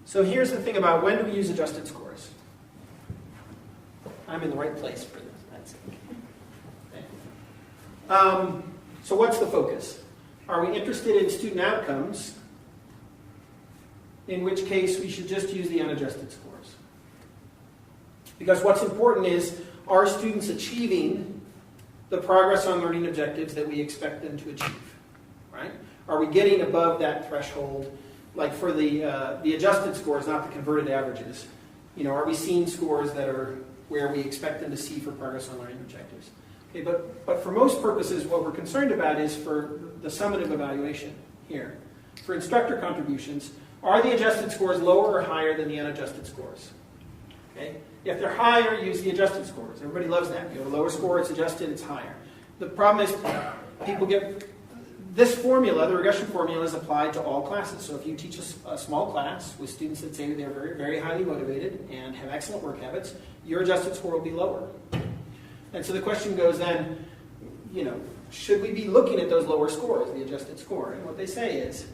So here's the thing about when do we use adjusted scores? I'm in the right place for this. That's okay. So what's the focus? Are we interested in student outcomes? In which case we should just use the unadjusted scores. Because what's important is, are students achieving the progress on learning objectives that we expect them to achieve? Right? Are we getting above that threshold? Like for the adjusted scores, not the converted averages. You know, are we seeing scores that are where we expect them to see for progress on learning objectives? Okay, but for most purposes, what we're concerned about is for the summative evaluation here. For instructor contributions, are the adjusted scores lower or higher than the unadjusted scores? Okay? If they're higher, use the adjusted scores. Everybody loves that. You have a lower score, it's adjusted, it's higher. The problem is people get... This formula, the regression formula, is applied to all classes. So if you teach a small class with students that say they're very, very highly motivated and have excellent work habits, your adjusted score will be lower. And so the question goes then, you know, should we be looking at those lower scores, the adjusted score? And what they say is,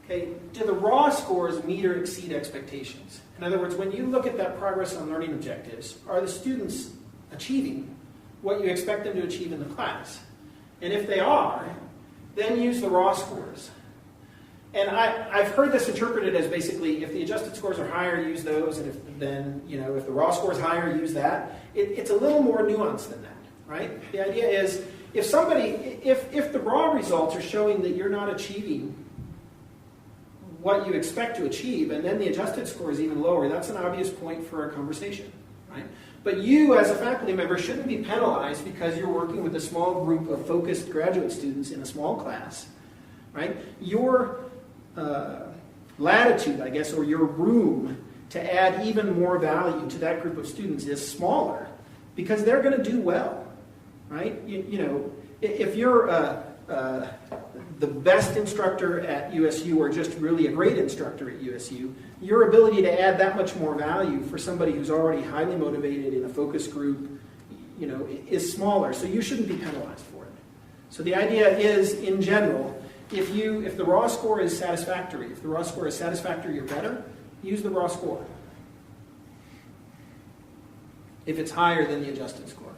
okay, do the raw scores meet or exceed expectations? In other words, when you look at that progress on learning objectives, are the students achieving what you expect them to achieve in the class? And if they are, then use the raw scores. And I've heard this interpreted as basically, if the adjusted scores are higher, use those, and if the raw score is higher, use that. It's a little more nuanced than that, right? The idea is, if the raw results are showing that you're not achieving what you expect to achieve, and then the adjusted score is even lower, that's an obvious point for a conversation, right? But you, as a faculty member, shouldn't be penalized because you're working with a small group of focused graduate students in a small class, right? Your latitude, I guess, or your room to add even more value to that group of students is smaller because they're going to do well, right? You know, if you're the best instructor at USU or just really a great instructor at USU, your ability to add that much more value for somebody who's already highly motivated in a focus group, you know, is smaller. So you shouldn't be penalized for it. So the idea is, in general, if the raw score is satisfactory, if the raw score is satisfactory or better, use the raw score. If it's higher than the adjusted score.